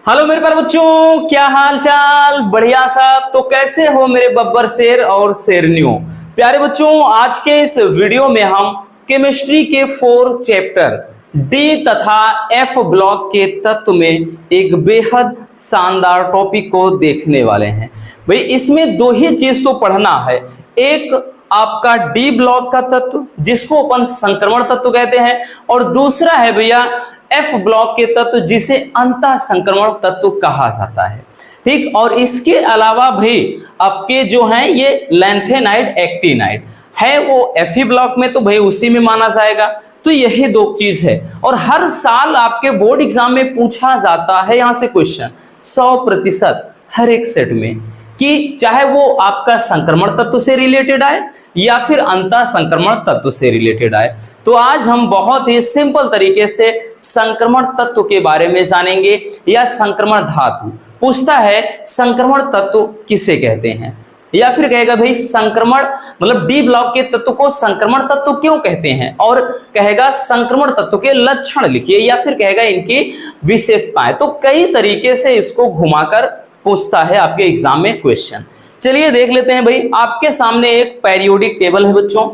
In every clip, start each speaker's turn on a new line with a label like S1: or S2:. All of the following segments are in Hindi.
S1: हेलो मेरे प्यारे बच्चों, क्या हाल चाल? बढ़िया साहब। तो कैसे हो मेरे बब्बर शेर और शेरनियों? प्यारे बच्चों, आज के इस वीडियो में हम केमिस्ट्री के 4 चैप्टर डी तथा एफ ब्लॉक के तत्व में एक बेहद शानदार टॉपिक को देखने वाले हैं। भाई इसमें दो ही चीज तो पढ़ना है। एक आपका डी ब्लॉक का तत्व जिसको अपन संक्रमण तत्व कहते हैं, और दूसरा है भैया एफ ब्लॉक के तत्व जिसे अंतः संक्रमण तत्व कहा जाता है। ठीक, और इसके अलावा भी आपके जो हैं ये लैंथेनाइड एक्टिनाइड है वो एफ ब्लॉक में, तो भाई उसी में माना जाएगा। तो यही दो चीज है और हर साल आपके बोर्ड एग्जाम में पूछा जाता है यहां से क्वेश्चन 100% हर एक सेट में, कि चाहे वो आपका संक्रमण तत्व से रिलेटेड आए या फिर अंतः संक्रमण तत्व से रिलेटेड आए। तो आज हम बहुत ही सिंपल तरीके से संक्रमण तत्व के बारे में जानेंगे, या संक्रमण धातु पूछता है संक्रमण तत्व किसे कहते हैं, या फिर कहेगा भाई संक्रमण मतलब डी ब्लॉक के तत्व को संक्रमण तत्व क्यों कहते हैं, और कहेगा संक्रमण तत्व के लक्षण लिखिए, या फिर कहेगा इनकी विशेषताएं। तो कई तरीके से इसको घुमाकर पूछता है आपके एग्जाम में क्वेश्चन। चलिए देख लेते हैं भाई। आपके सामने एक पेरियोडिक टेबल है बच्चों,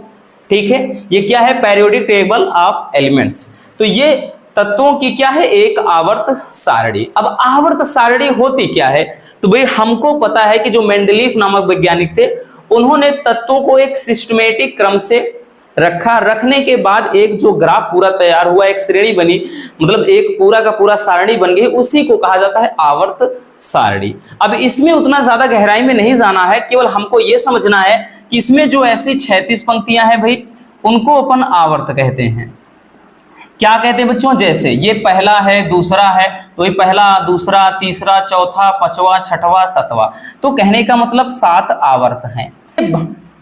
S1: ठीक है। ये क्या है? Periodic table of elements. तो ये तत्वों की क्या है? एक आवर्त सारणी। अब आवर्त सारणी होती क्या है? तो भाई हमको पता है कि जो मेंडलीफ नामक वैज्ञानिक थे उन्होंने तत्वों को एक सिस्टमेटिक क्रम से रखा, रखने के बाद एक जो ग्राफ पूरा तैयार हुआ, एक श्रेणी बनी, मतलब एक पूरा का पूरा सारणी बन गई, उसी को कहा जाता है आवर्त सारणी। अब इसमें उतना ज्यादा गहराई में नहीं जाना है, केवल हमको यह समझना है कि इसमें जो ऐसी 36 पंक्तियां हैं भाई उनको अपन आवर्त कहते हैं। क्या कहते हैं बच्चों? जैसे ये पहला है, दूसरा है, तो ये पहला, दूसरा, तीसरा, चौथा, पांचवा, छठवां, सातवां, तो कहने का मतलब 7 आवर्त हैं।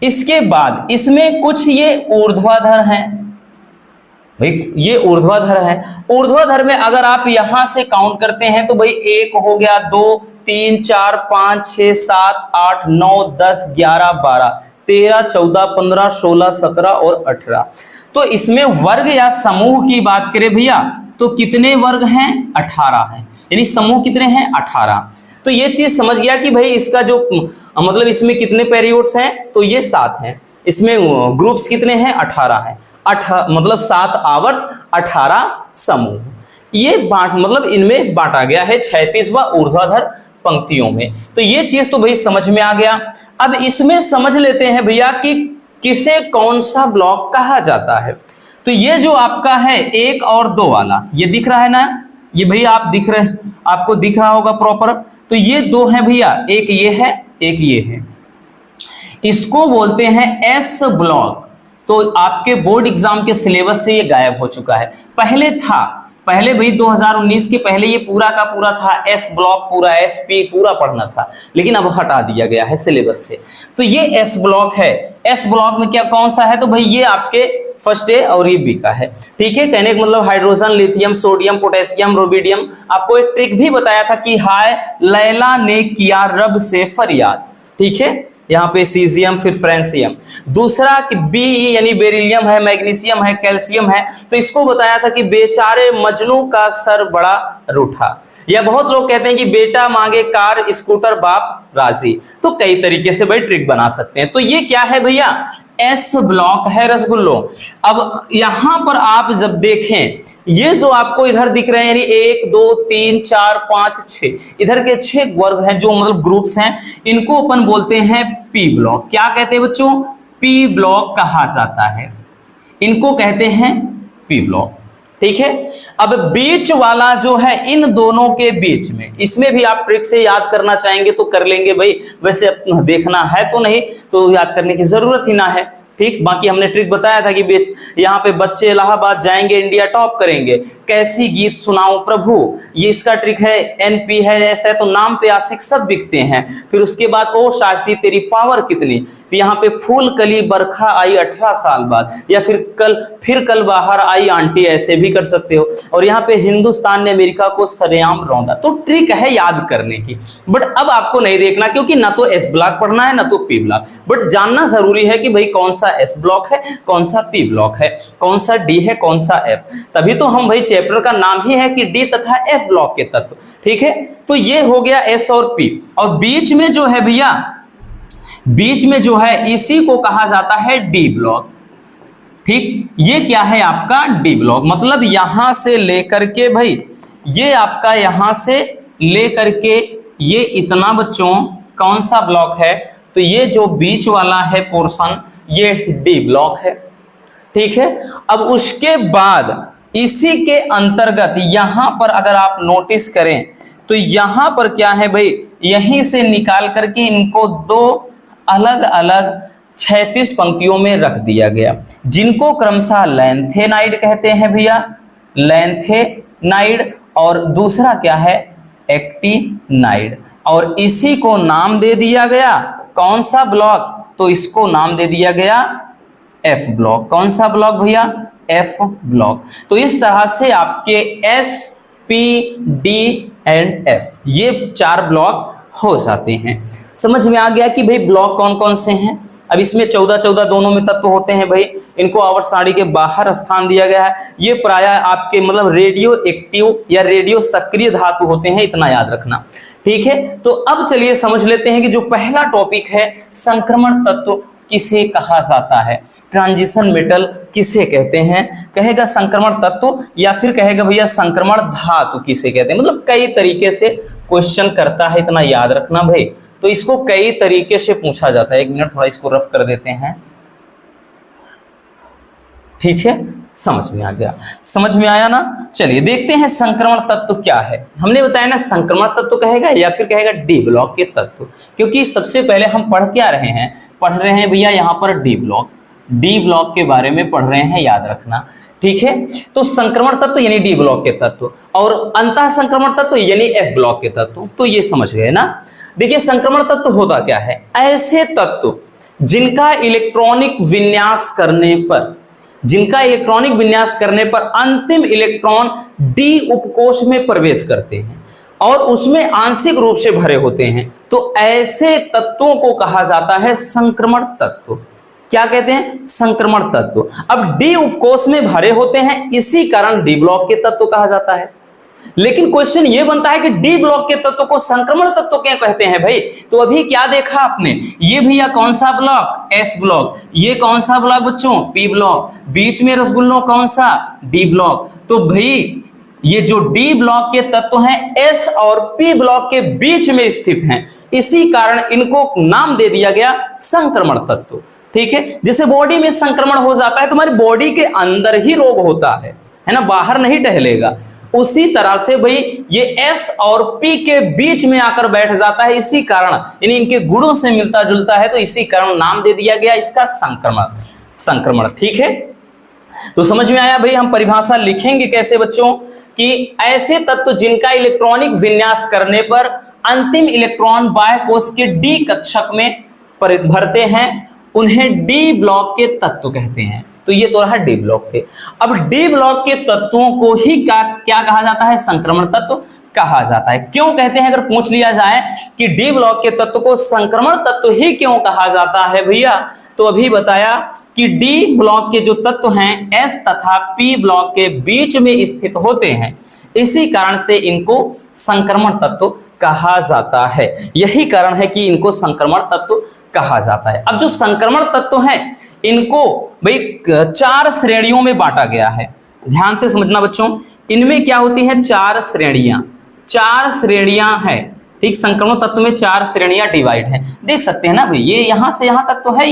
S1: इसके बाद इसमें कुछ ये ऊर्ध्वाधर हैं भाई, ये ऊर्ध्वाधर है। ऊर्ध्वाधर में अगर आप यहां से काउंट करते हैं तो भाई 1 हो गया, 2, 3, 4, 5, 6, 7, 8, 9, 10, 11, 12, 13, 14, 15, 16, 17 और 18। तो इसमें वर्ग या समूह की बात करें भैया तो कितने वर्ग हैं? 18 हैं, यानी समूह कितने हैं? 18। तो ये चीज समझ गया कि भाई इसका जो मतलब इसमें कितने पेरियोड्स हैं, तो ये 7 हैं। इसमें ग्रुप्स कितने हैं? 18 हैं। मतलब 7 आवर्त 18 समूह। ये मतलब इनमें बांटा गया है 36वां ऊर्ध्वाधर पंक्तियों में। तो ये चीज तो भाई समझ में आ गया। अब इसमें समझ लेते हैं भैया कि किसे कौन सा ब्लॉक कहा जाता है। तो ये जो आपका है 1 और 2 वाला, ये दिख रहा है ना, ये भैया आप दिख रहे, आपको दिख रहा होगा प्रॉपर। तो ये 2 है भैया, एक ये है, एक ये है, इसको बोलते हैं एस ब्लॉक। तो आपके बोर्ड एग्जाम के सिलेबस से ये गायब हो चुका है। पहले था, पहले भाई 2019 के पहले ये पूरा का पूरा था, एस ब्लॉक पूरा, एसपी पूरा पढ़ना था, लेकिन अब हटा दिया गया है सिलेबस से। तो ये एस ब्लॉक है। एस ब्लॉक में क्या कौन सा है? तो भाई ये आपके फर्स्ट ए और ये बी का है, ठीक है। कहने का मतलब hydrogen, lithium, sodium, potassium, rubidium. आपको एक ट्रिक भी बताया था कि हाय लैला ने किया रब से फरियाद, ठीक है। यहाँ पे सीजियम, फिर फ्रेंसियम। दूसरा कि बी यानी बेरिलियम है, मैग्नीशियम है, कैल्शियम है। तो इसको बताया था कि बेचारे मजनू का सर बड़ा रूठा, या बहुत लोग कहते हैं कि बेटा मांगे कार स्कूटर बाप राजी। तो कई तरीके से भाई ट्रिक बना सकते हैं। तो ये क्या है भैया? एस ब्लॉक है रसगुल्लो। अब यहां पर आप जब देखें, ये जो आपको इधर दिख रहे हैं यानी 1, 2, 3, 4, 5, 6, इधर के 6 वर्ग हैं जो मतलब ग्रुप्स हैं, इनको अपन बोलते हैं पी ब्लॉक। क्या कहते हैं बच्चों? पी ब्लॉक कहा जाता है, इनको कहते हैं पी ब्लॉक, ठीक है। अब बीच वाला जो है इन दोनों के बीच में, इसमें भी आप ट्रिक से याद करना चाहेंगे तो कर लेंगे भाई, वैसे देखना है तो नहीं, तो याद करने की जरूरत ही ना है, ठीक। बाकी हमने ट्रिक बताया था कि यहाँ पे बच्चे इलाहाबाद जाएंगे इंडिया टॉप करेंगे, कैसी गीत सुनाऊं प्रभु, ये इसका ट्रिक है। एनपी है ऐसा, तो नाम पे आशिक सब बिकते हैं। फिर उसके बाद ओ शासी तेरी पावर कितनी, फिर यहाँ पे फूल कली बरखा आई 18 साल बाद, या फिर कल बाहर आई आंटी, ऐसे भी कर सकते हो। और यहाँ पे हिंदुस्तान ने अमेरिका को सरेआम रौंदा। तो ट्रिक है याद करने की, बट अब आपको नहीं देखना, क्योंकि ना तो एस ब्लॉक पढ़ना है ना तो पी ब्लॉक, बट जानना जरूरी है कि भाई कौन सा एस ब्लॉक है, कौन सा पी ब्लॉक है, कौन सा डी है, कौन सा एफ। तभी तो हम भाई चैप्टर का नाम ही है कि डी तथा एफ ब्लॉक के तत्व। ठीक है, तो ये हो गया एस और पी, और बीच में जो है भैया, बीच में जो है इसी को कहा जाता है डी ब्लॉक। ठीक, ये क्या है आपका डी ब्लॉक, मतलब यहां से लेकर के भाई, ये आपका यहां से लेकर के ये इतना बच्चों कौन सा ब्लॉक है, तो ये जो बीच वाला है पोर्शन ये डी ब्लॉक है। ठीक है, अब उसके बाद इसी के अंतर्गत यहां पर अगर आप नोटिस करें तो यहां पर क्या है भाई, यहीं से निकाल करके इनको दो अलग अलग 36 पंक्तियों में रख दिया गया, जिनको क्रमशः लैंथेनाइड कहते हैं भैया, लैंथेनाइड, और दूसरा क्या है एक्टिनाइड, और इसी को नाम दे दिया गया कौन सा ब्लॉक, तो इसको नाम दे दिया गया एफ ब्लॉक। कौन सा ब्लॉक भैया, एफ ब्लॉक। तो इस तरह से आपके S, P, D and F ये 4 ब्लॉक हो जाते हैं। समझ में आ गया कि भाई ब्लॉक कौन कौन से हैं। अब इसमें 14 दोनों में तत्व होते हैं भाई, इनको आवर्त सारणी के बाहर स्थान दिया गया है। ये प्राय आपके मतलब रेडियो एक्टिव या रेडियो सक्रिय धातु होते हैं, इतना याद रखना। ठीक है, तो अब चलिए समझ लेते हैं कि जो पहला टॉपिक है संक्रमण तत्व किसे कहा जाता है, ट्रांजिशन मेटल किसे कहते हैं, कहेगा संक्रमण तत्व या फिर कहेगा भैया संक्रमण धातु किसे कहते हैं। मतलब कई तरीके से क्वेश्चन करता है, इतना याद रखना भाई। तो इसको कई तरीके से पूछा जाता है। एक मिनट थोड़ा इसको रफ कर देते हैं। ठीक है, समझ में आ गया, समझ में आया ना। चलिए देखते हैं संक्रमण तत्व क्या है। हमने बताया ना संक्रमण तत्व कहेगा या फिर कहेगा डी ब्लॉक के तत्व, क्योंकि सबसे पहले हम पढ़ क्या रहे हैं, पढ़ रहे हैं भैया यहाँ पर डी ब्लॉक के बारे में पढ़ रहे हैं, याद रखना। ठीक है, तो संक्रमण तत्व यानी डी ब्लॉक के तत्व और अंतः संक्रमण तत्व यानी एफ ब्लॉक के तत्व। तो ये समझ गए ना। देखिए संक्रमण तत्व होता क्या है, ऐसे तत्व जिनका इलेक्ट्रॉनिक विन्यास करने पर अंतिम इलेक्ट्रॉन डी उपकोष में प्रवेश करते हैं और उसमें आंशिक रूप से भरे होते हैं, तो ऐसे तत्वों को कहा जाता है संक्रमण तत्व। क्या कहते हैं, संक्रमण तत्व। अब डी उपकोष में भरे होते हैं, इसी कारण डी ब्लॉक के तत्व कहा जाता है। लेकिन क्वेश्चन ये बनता है कि डी ब्लॉक के तत्व को संक्रमण तत्व क्यों कहते हैं भाई। तो अभी क्या देखा आपने, ये भैया कौन सा ब्लॉक, एस ब्लॉक, ये कौन सा ब्लॉक बच्चों, पी ब्लॉक, बीच में रसगुल्लो कौन सा, डी ब्लॉक। तो भाई ये जो डी ब्लॉक के तत्व हैं एस और पी ब्लॉक के बीच में स्थित हैं, इसी कारण इनको नाम दे दिया गया संक्रमण तत्व। ठीक है, जैसे बॉडी में संक्रमण हो जाता है, तुम्हारी बॉडी के अंदर ही रोग होता है ना, बाहर नहीं टहलेगा। उसी तरह से भाई ये एस और पी के बीच में आकर बैठ जाता है, इसी कारण यानी इनके गुणों से मिलता जुलता है, तो इसी कारण नाम दे दिया गया इसका संक्रमण। ठीक है, तो समझ में आया भाई। हम परिभाषा लिखेंगे कैसे बच्चों, कि ऐसे तत्व जिनका इलेक्ट्रॉनिक विन्यास करने पर अंतिम इलेक्ट्रॉन बाह्य कोश के डी कक्षक में भरते हैं, उन्हें डी ब्लॉक के तत्व कहते हैं। तो ये तो रहा डी ब्लॉक के। अब डी ब्लॉक के तत्वों को ही क्या कहा जाता है, संक्रमण तत्व कहा जाता है। क्यों कहते हैं, अगर पूछ लिया जाए कि डी ब्लॉक के तत्व को संक्रमण तत्व ही क्यों कहा जाता है भैया, तो अभी बताया कि डी ब्लॉक के जो तत्व हैं एस तथा पी ब्लॉक के बीच में स्थित होते हैं, इसी कारण से इनको संक्रमण तत्व कहा जाता है। यही कारण है कि इनको संक्रमण तत्व कहा जाता है। अब जो संक्रमण तत्व हैं इनको भाई 4 श्रेणियों में बांटा गया है। ध्यान से समझना बच्चों, इनमें क्या होती है, 4 श्रेणियां हैं। ठीक, संक्रमण तत्व में 4 श्रेणियां डिवाइड है, देख सकते हैं ना भाई। ये यहां से यहां तक तो है,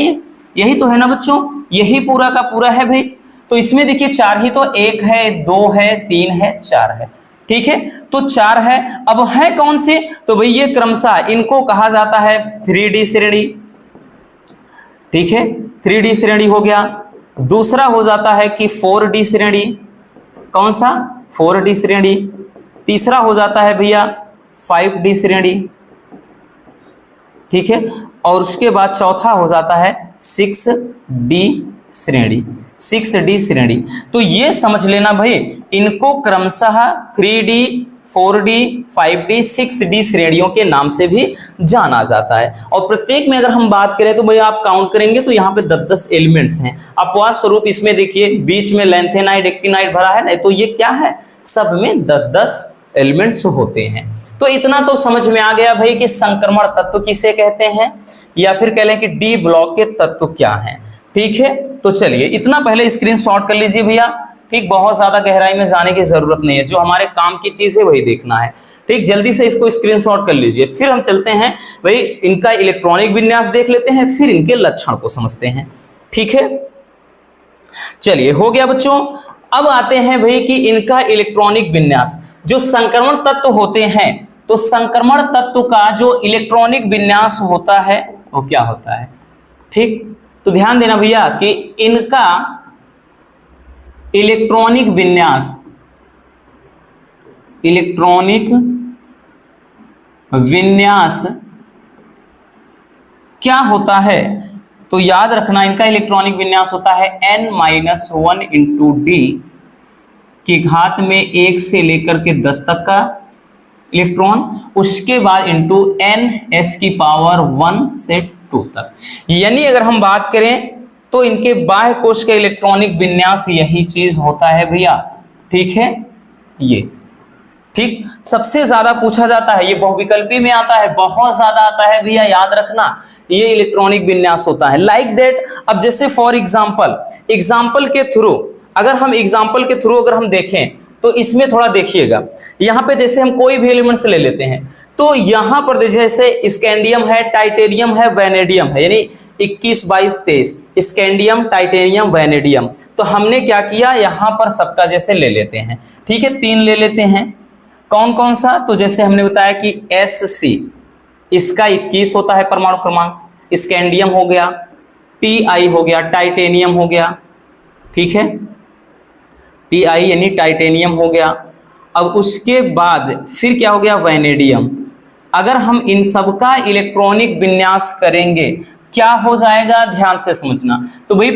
S1: यही तो है ना बच्चों, यही पूरा का पूरा है भाई। तो इसमें देखिए 4 ही तो, 1 है, 2 है, 3 है, 4 है। ठीक है, तो 4 है। अब है कौन से, तो भाई ये क्रमशः इनको कहा जाता है 3D श्रेणी। ठीक है, 3D श्रेणी हो गया। दूसरा हो जाता है कि 4D श्रेणी। कौन सा, 4D श्रेणी। तीसरा हो जाता है भैया 5D श्रेणी। ठीक है, और उसके बाद चौथा हो जाता है 6D श्रेणी। 6D श्रेणी। तो ये समझ लेना भाई, इनको क्रमशः 3D, 4D, 5D, 6D श्रेणियों के नाम से भी जाना जाता है। और प्रत्येक में अगर हम बात करें तो भैया आप काउंट करेंगे तो यहाँ पे 10-10 एलिमेंट्स हैं। अपवाद स्वरूप इसमें देखिए बीच में लैंथेनाइड, एक्टिनाइड भरा है ना, तो ये क्या है, सब में 10-10 एलिमेंट्स होते हैं। तो इतना तो समझ में आ गया भाई कि संक्रमण तत्व किसे कहते हैं, या फिर कह लें कि डी ब्लॉक के तत्व क्या हैं। ठीक है, तो चलिए इतना पहले स्क्रीनशॉट कर लीजिए भैया। ठीक, बहुत ज्यादा गहराई में जाने की जरूरत नहीं है, जो हमारे काम की चीज है वही देखना है। ठीक, जल्दी से इसको स्क्रीनशॉट कर लीजिए। फिर हम चलते हैं भाई, इनका इलेक्ट्रॉनिक विन्यास देख लेते हैं, फिर इनके लक्षण को समझते हैं। ठीक है, चलिए हो गया बच्चों। अब आते हैं भाई कि इनका इलेक्ट्रॉनिक विन्यास। जो संक्रमण तत्व होते हैं, तो संक्रमण तत्व का जो इलेक्ट्रॉनिक विन्यास होता है वो क्या होता है। ठीक, तो ध्यान देना भैया कि इनका इलेक्ट्रॉनिक विन्यास, इलेक्ट्रॉनिक विन्यास क्या होता है, तो याद रखना इनका इलेक्ट्रॉनिक विन्यास होता है n-1 इंटू डी की घात में 1 से लेकर के 10 तक का इलेक्ट्रॉन, उसके बाद इंटू n(s) की पावर 1 से 2 तक। यानी अगर हम बात करें तो इनके बाह्य कोश का इलेक्ट्रॉनिक विन्यास यही चीज होता है भैया। ठीक है, ये ठीक सबसे ज्यादा पूछा जाता है, ये बहुविकल्पी में आता है, बहुत ज्यादा आता है भैया, याद रखना ये इलेक्ट्रॉनिक विन्यास होता है। लाइक दैट, अब जैसे फॉर एग्जाम्पल के थ्रू अगर हम देखें तो इसमें थोड़ा देखिएगा, यहाँ पे जैसे हम कोई भी एलिमेंट्स ले लेते हैं तो यहाँ पर जैसे स्कैंडियम है, टाइटेनियम है, वैनेडियम है, यानी 21, 22, 23 स्कैंडियम, टाइटेनियम, वैनेडियम। तो हमने क्या किया, यहाँ पर सबका जैसे ले लेते हैं। ठीक है, 3 ले लेते हैं। कौन कौन सा, तो जैसे हमने बताया कि Sc इसका 21 होता है परमाणु क्रमांक, स्कैंडियम हो गया, Ti हो गया, टाइटेनियम हो गया। ठीक है, Ti यानी टाइटेनियम हो गया। अब उसके बाद फिर क्या हो गया, वैनेडियम। अगर हम इन सब का इलेक्ट्रॉनिक विन्यास करेंगे क्या हो जाएगा, ध्यान से समझना। तो भाई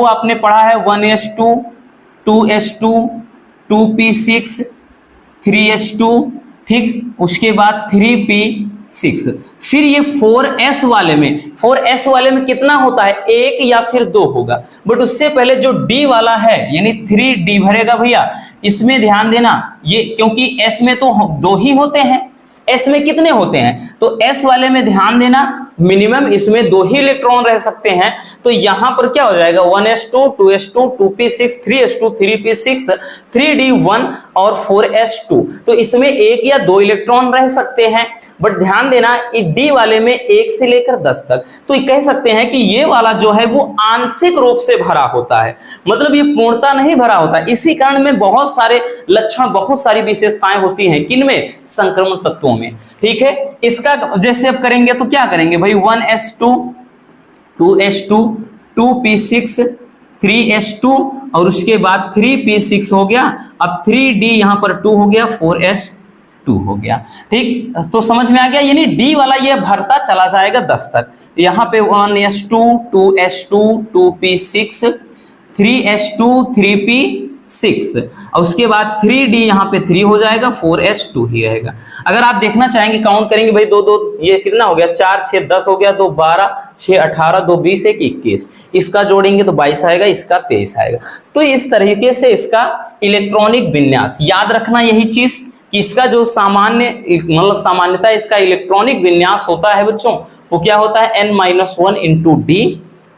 S1: आपने पढ़ा है 1s2, 2s2, 2p6, 3s2, ठीक, उसके बाद 3p6। फिर ये 4s वाले में कितना होता है, 1 या फिर 2 होगा। बट उससे पहले जो d वाला है यानी 3d भरेगा भैया। इसमें ध्यान देना, ये क्योंकि s में तो 2 ही होते हैं, s में कितने होते हैं, तो s वाले में ध्यान देना मिनिमम इसमें 2 ही इलेक्ट्रॉन रह सकते हैं। तो यहां पर क्या हो जाएगा, 1s2, 2s2, 2p6, 3s2, 3p6, 3d1 और 4s2। तो इसमें 1 या 2 इलेक्ट्रॉन रह सकते हैं। बट ध्यान देना d वाले में 1 से लेकर 10 तक, तो कह सकते हैं कि ये वाला जो है वो आंशिक रूप से भरा होता है, मतलब ये पूर्णता नहीं भरा होता। इसी कारण में बहुत सारे लक्षण, बहुत सारी विशेषताएं होती हैं किनमें, संक्रमण तत्वों में। ठीक है, इसका जैसे अब करेंगे तो क्या करेंगे भाई, 1s2, 2s2, 2p6, 3s2 और उसके बाद 3p6 हो गया। अब 3d यहां पर 2 हो गया, 4s2 हो गया। ठीक, तो समझ में आ गया, यानी d वाला ये भरता चला जाएगा 10 तक। यहाँ पे 1s2, 2s2, 2p6, 3s2, 3p6 और उसके बाद 3d यहाँ पे 3 हो जाएगा, 4s2 ही रहेगा। अगर आप देखना चाहेंगे काउंट करेंगे भाई, 2 2 ये कितना हो गया, 4 6 10 हो गया, 2 12, 6 18, 2 20, 1 21। इसका जोड़ेंगे तो 22 आएगा, इसका 23 आएगा। तो इस तरीके से इसका इलेक्ट्रॉनिक विन्यास, याद रखना यही चीज कि इसका जो सामान्यता इसका इलेक्ट्रॉनिक विन्यास होता है बच्चों, वो क्या होता है, n-1 इंटू डी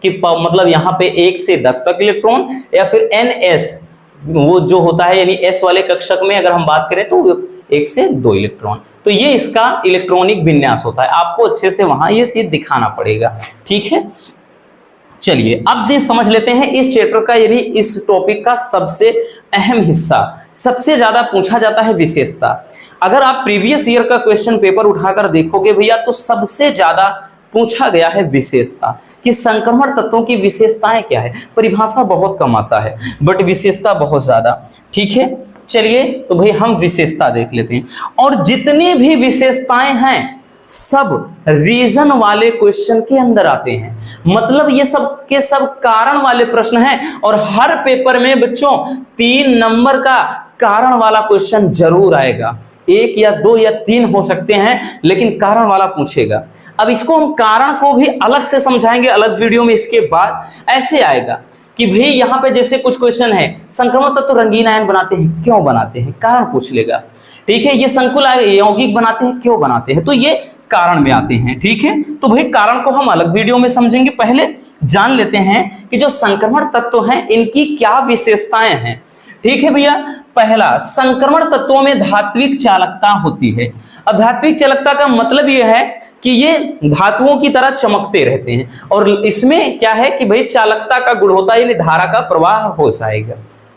S1: की मतलब यहाँ पे 1 से 10 तक इलेक्ट्रॉन, या फिर ns वो जो होता है यानी s वाले कक्षक में अगर हम बात करें तो 1 से 2 इलेक्ट्रॉन। तो ये इसका इलेक्ट्रॉनिक विन्यास होता है, आपको अच्छे से वहां ये चीज दिखाना पड़ेगा। ठीक है, चलिए अब ये समझ लेते हैं इस चैप्टर का, यानी इस टॉपिक का सबसे अहम हिस्सा, सबसे ज्यादा पूछा जाता है विशेषता। अगर आप प्रीवियस ईयर का क्वेश्चन पेपर उठाकर देखोगे भैया तो सबसे ज्यादा पूछा गया है विशेषता, कि संक्रमण तत्वों की विशेषताएं क्या है। परिभाषा बहुत कम आता है बट विशेषता बहुत ज्यादा। ठीक है, चलिए तो भाई हम विशेषता देख लेते हैं। और जितनी भी विशेषताएं हैं सब रीजन वाले क्वेश्चन के अंदर आते हैं, मतलब ये सब के सब कारण वाले प्रश्न हैं। और हर पेपर में बच्चों 3 नंबर का कारण वाला क्वेश्चन जरूर आएगा। 1 या 2 या 3 हो सकते हैं, लेकिन कारण वाला पूछेगा। अब इसको हम कारण को भी अलग से समझाएंगे अलग वीडियो में। इसके बाद ऐसे आएगा कि भाई यहाँ पे जैसे कुछ क्वेश्चन है, संक्रमण तत्व रंगीन आयन बनाते हैं, क्यों बनाते हैं, कारण पूछ लेगा। ठीक है, ये संकुल यौगिक बनाते हैं, क्यों बनाते हैं, तो ये कारण में आते हैं। ठीक है, तो भाई कारण को हम अलग वीडियो में समझेंगे। पहले जान लेते हैं कि जो संक्रमण तत्व हैं इनकी क्या विशेषताएं हैं। ठीक है भैया, पहला, संक्रमण तत्वों में धात्विक चालकता होती है। अब धात्विक चालकता का मतलब यह है कि ये धातुओं की तरह चमकते रहते हैं, और इसमें क्या है कि भाई चालकता का गुण होता है, यानी धारा का प्रवाह हो जाएगा।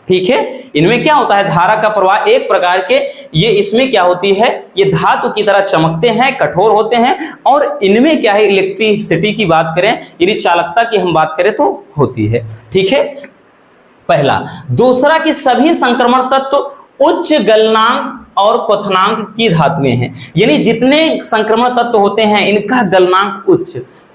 S1: ठीक है, इनमें क्या होता है, धारा का प्रवाह एक प्रकार के, ये इसमें क्या होती है, ये धातु की तरह चमकते हैं, कठोर होते हैं, और इनमें क्या है, इलेक्ट्रिसिटी की बात करें यानी चालकता की हम बात करें तो होती है। ठीक है, पहला। दूसरा कि सभी संक्रमण तत्व उच्च गलनांक और क्वथनांक की धातुएं हैं, यानी जितने संक्रमण तत्व होते हैं इनका गलनांक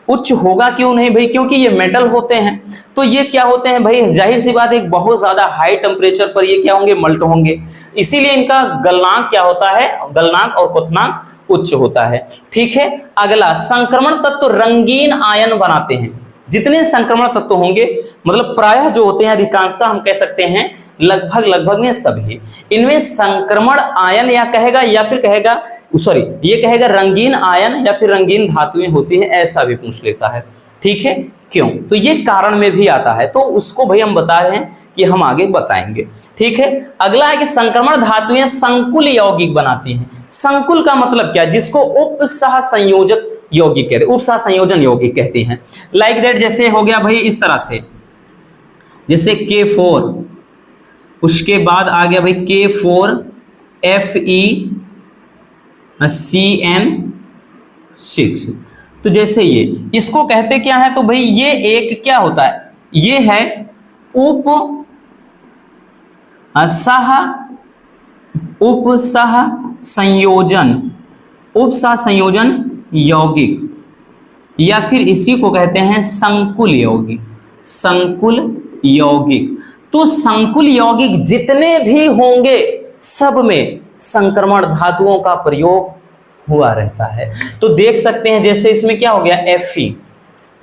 S1: उच्च होगा। क्यों नहीं भाई, क्योंकि ये मेटल होते हैं, तो ये क्या होते हैं भाई, जाहिर सी बात है बहुत ज्यादा हाई टेम्परेचर पर ये क्या होंगे, मल्ट होंगे, इसीलिए इनका गलनांक क्या होता है, गलनांक और क्वथनांक उच्च होता है। ठीक है, अगला, संक्रमण तत्व रंगीन आयन बनाते हैं। जितने संक्रमण तत्व होंगे, मतलब प्रायः जो होते हैं, अधिकांशतः हम कह सकते हैं लगभग में सभी, इनमें संक्रमण आयन या कहेगा या फिर कहेगा सॉरी ये कहेगा रंगीन आयन या फिर रंगीन धातुएं होती हैं, ऐसा भी पूछ लेता है। ठीक है, क्यों, तो ये कारण में भी आता है, तो उसको भाई हम बता रहे हैं कि हम आगे बताएंगे। ठीक है, अगला है कि संक्रमण धातुएं संकुल यौगिक बनाती हैं। संकुल का मतलब क्या, जिसको उपसह संयोजक यौगिक कहते हैं, उपसह संयोजन यौगिक कहते हैं। लाइक दैट, जैसे हो गया भाई इस तरह से, जैसे K4, उसके बाद आ गया भाई K4FeCN6, तो जैसे ये इसको कहते क्या है, तो भाई ये एक क्या होता है, ये है उपसह संयोजन यौगिक, या फिर इसी को कहते हैं संकुल यौगिक। तो संकुल यौगिक जितने भी होंगे सब में संक्रमण धातुओं का प्रयोग हुआ रहता है। तो देख सकते हैं जैसे इसमें क्या हो गया, Fe,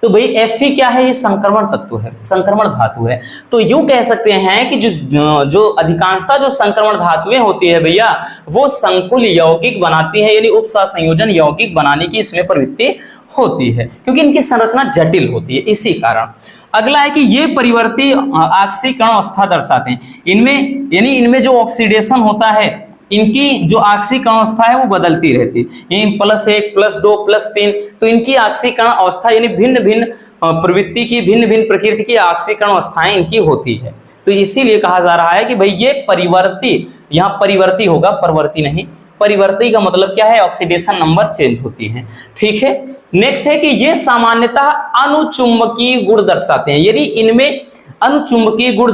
S1: तो भाई Fe क्या है, ये संक्रमण तत्व है, संक्रमण धातु है। तो यूं कह सकते हैं कि जो अधिकांशतः जो संक्रमण धातुएं होती है भैया, वो संकुल यौगिक बनाती है, यानी उपसह संयोजन यौगिक बनाने की इसमें प्रवृत्ति होती है, क्योंकि इनकी संरचना जटिल होती है, इसी कारण। अगला है कि ये परिवर्ती ऑक्सीकरण अवस्था दर्शाते हैं। इनमें यानी इनमें जो ऑक्सीडेशन होता है, इनकी जो ऑक्सीकरण अवस्था है वो बदलती रहती है, यानी +1 +2 +3, तो इनकी ऑक्सीकरण अवस्था यानी भिन्न भिन्न प्रवृत्ति की, भिन्न भिन्न प्रकृति की ऑक्सीकरण अवस्थाएं इनकी होती है। तो इसीलिए कहा जा रहा है कि भाई ये परिवर्ती, यहाँ परिवर्ती होगा, परवर्ती नहीं। परिवर्ती का मतलब क्या है, ऑक्सीडेशन नंबर चेंज होती है। ठीक है, नेक्स्ट है कि ये सामान्यतः अनुचुंबकीय गुण दर्शाते हैं, यदि इनमें अनुचुंबकीय गुण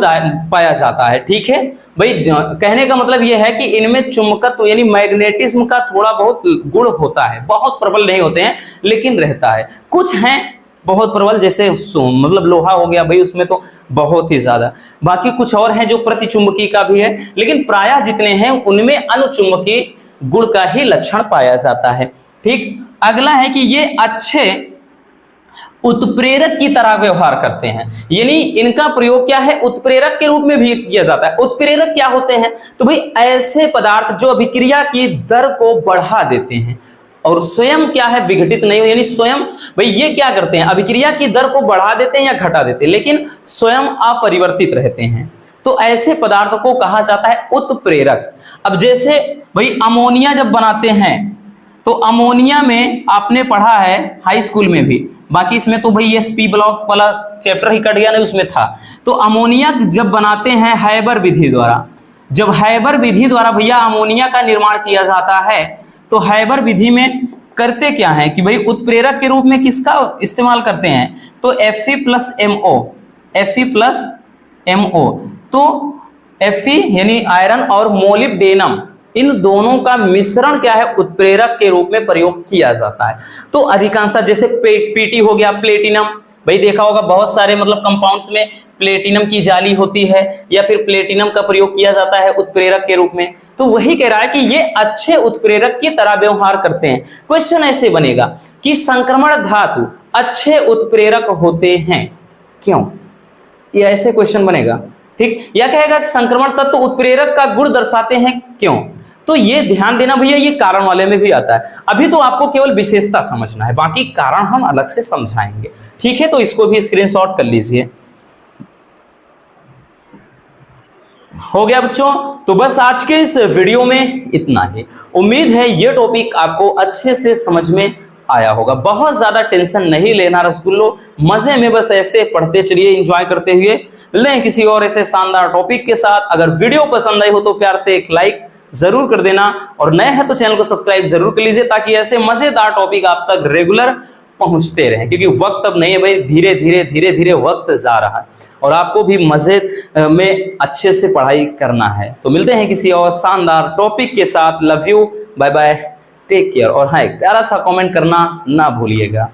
S1: पाया जाता है। ठीक है भाई, कहने का मतलब यह है कि इनमें चुंबकत्व यानी मैग्नेटिज्म का थोड़ा बहुत गुण होता है, बहुत प्रबल नहीं होते हैं लेकिन रहता है। कुछ हैं बहुत प्रबल, जैसे मतलब लोहा हो गया भाई, उसमें तो बहुत ही ज्यादा, बाकी कुछ और हैं जो प्रतिचुंबकीय का भी है, लेकिन प्रायः जितने हैं उनमें अनुचुंबकीय गुण का ही लक्षण पाया जाता है। ठीक, अगला है कि ये अच्छे उत्प्रेरक की तरह व्यवहार करते हैं, यानी इनका प्रयोग क्या है, उत्प्रेरक के रूप में भी किया जाता है। उत्प्रेरक क्या होते हैं, तो भाई ऐसे पदार्थ जो अभिक्रिया की दर को बढ़ा देते हैं और स्वयं क्या है, विघटित नहीं हो, यानी स्वयं भाई ये क्या करते हैं, अभिक्रिया की दर को बढ़ा देते हैं या घटा देते हैं, लेकिन स्वयं अपरिवर्तित रहते हैं, तो ऐसे पदार्थ को कहा जाता है उत्प्रेरक। अब जैसे भाई अमोनिया जब बनाते हैं, तो अमोनिया में आपने पढ़ा है हाई स्कूल में भी, बाकी इसमें तो भाई एसपी ब्लॉक वाला चैप्टर ही कट गया ना, उसमें था। तो अमोनिया जब बनाते हैं हैबर विधि द्वारा, जब हैबर विधि द्वारा भैया अमोनिया का निर्माण किया जाता है, तो हैबर विधि में करते क्या है कि भाई उत्प्रेरक के रूप में किसका इस्तेमाल करते हैं, तो Fe+MO, तो Fe यानी आयरन और मोलिब्डेनम, इन दोनों का मिश्रण क्या है, उत्प्रेरक के रूप में प्रयोग किया जाता है। तो अधिकांश जैसे पीटी हो गया, प्लेटिनम, भाई देखा होगा बहुत सारे मतलब कंपाउंड्स में प्लेटिनम की जाली होती है या फिर प्लेटिनम का प्रयोग किया जाता है उत्प्रेरक के रूप में। तो वही कह रहा है कि ये अच्छे उत्प्रेरक की तरह व्यवहार करते हैं। क्वेश्चन ऐसे बनेगा कि संक्रमण धातु अच्छे उत्प्रेरक होते हैं, क्यों? ये ऐसे क्वेश्चन बनेगा, ठीक। या कहेगा कि संक्रमण तत्व उत्प्रेरक का गुण दर्शाते हैं, क्यों? तो ये ध्यान देना भैया, ये कारण वाले में भी आता है। अभी तो आपको केवल विशेषता समझना है, बाकी कारण हम अलग से समझाएंगे, ठीक है। तो इसको भी स्क्रीनशॉट कर लीजिए। हो गया बच्चों, तो बस आज के इस वीडियो में इतना ही। उम्मीद है ये टॉपिक आपको अच्छे से समझ में आया होगा। बहुत ज्यादा टेंशन नहीं लेना रसगुल्लो, मजे में बस ऐसे पढ़ते चलिए, एंजॉय करते हुए। मिलते हैं किसी और ऐसे शानदार टॉपिक के साथ। अगर वीडियो पसंद आई हो तो प्यार से एक लाइक जरूर कर देना, और नए हैं तो चैनल को सब्सक्राइब जरूर कर लीजिए, ताकि ऐसे मजेदार टॉपिक आप तक रेगुलर पहुंचते रहे। क्योंकि वक्त अब नहीं है भाई, धीरे धीरे वक्त जा रहा है और आपको भी मजे में अच्छे से पढ़ाई करना है। तो मिलते हैं किसी और शानदार टॉपिक के साथ। Love you, bye bye, take care. और हाँ, एक प्यारा सा कमेंट करना ना भूलिएगा।